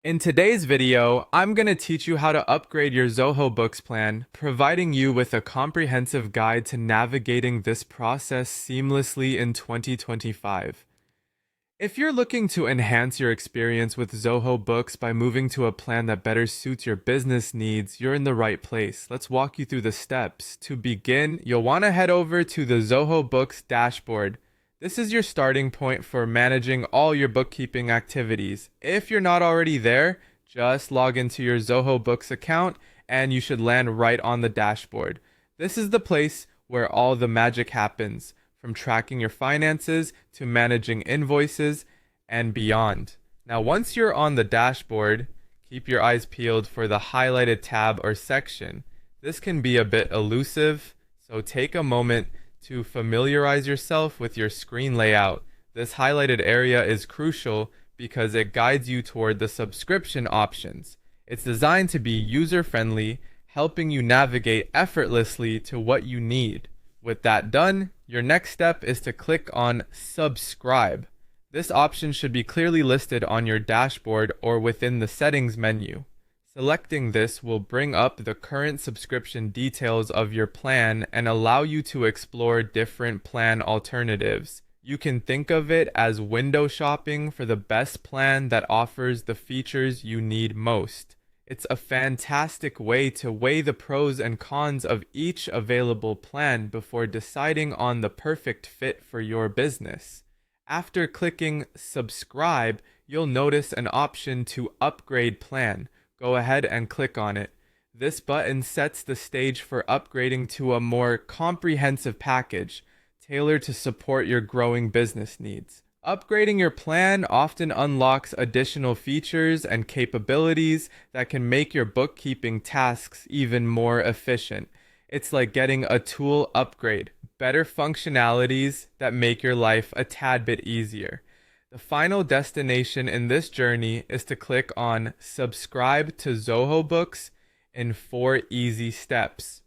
In today's video, I'm going to teach you how to upgrade your Zoho Books plan, providing you with a comprehensive guide to navigating this process seamlessly in 2025. If you're looking to enhance your experience with Zoho Books by moving to a plan that better suits your business needs, you're in the right place. Let's walk you through the steps. To begin, you'll want to head over to the Zoho Books dashboard. This is your starting point for managing all your bookkeeping activities. If you're not already there, just log into your Zoho Books account and you should land right on the dashboard. This is the place where all the magic happens, from tracking your finances to managing invoices and beyond. Now, once you're on the dashboard, keep your eyes peeled for the highlighted tab or section. This can be a bit elusive, so take a moment to familiarize yourself with your screen layout. This highlighted area is crucial because it guides you toward the subscription options. It's designed to be user-friendly, helping you navigate effortlessly to what you need. With that done, your next step is to click on Subscribe. This option should be clearly listed on your dashboard or within the settings menu. Selecting this will bring up the current subscription details of your plan and allow you to explore different plan alternatives. You can think of it as window shopping for the best plan that offers the features you need most. It's a fantastic way to weigh the pros and cons of each available plan before deciding on the perfect fit for your business. After clicking Subscribe, you'll notice an option to upgrade plan. Go ahead and click on it. This button sets the stage for upgrading to a more comprehensive package, tailored to support your growing business needs. Upgrading your plan often unlocks additional features and capabilities that can make your bookkeeping tasks even more efficient. It's like getting a tool upgrade, better functionalities that make your life a tad bit easier. The final destination in this journey is to click on Subscribe to Zoho Books in 4 easy steps.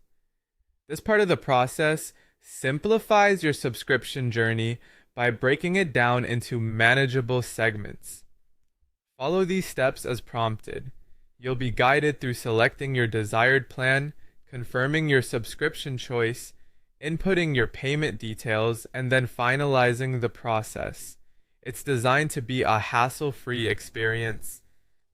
This part of the process simplifies your subscription journey by breaking it down into manageable segments. Follow these steps as prompted. You'll be guided through selecting your desired plan, confirming your subscription choice, inputting your payment details, and then finalizing the process. It's designed to be a hassle-free experience,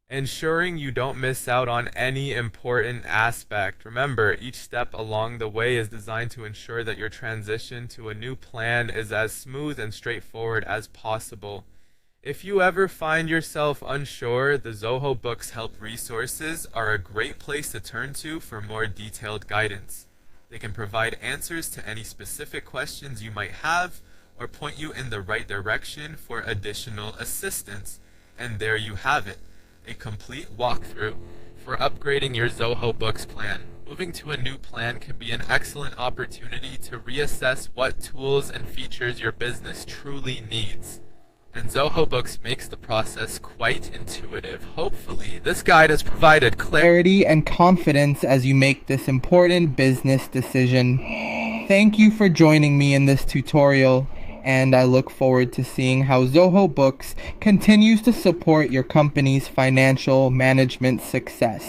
ensuring you don't miss out on any important aspect. Remember, each step along the way is designed to ensure that your transition to a new plan is as smooth and straightforward as possible. If you ever find yourself unsure, the Zoho Books help resources are a great place to turn to for more detailed guidance. They can provide answers to any specific questions you might have, or point you in the right direction for additional assistance. And there you have it, a complete walkthrough for upgrading your Zoho Books plan. Moving to a new plan can be an excellent opportunity to reassess what tools and features your business truly needs. And Zoho Books makes the process quite intuitive. Hopefully, this guide has provided clarity and confidence as you make this important business decision. Thank you for joining me in this tutorial, and I look forward to seeing how Zoho Books continues to support your company's financial management success.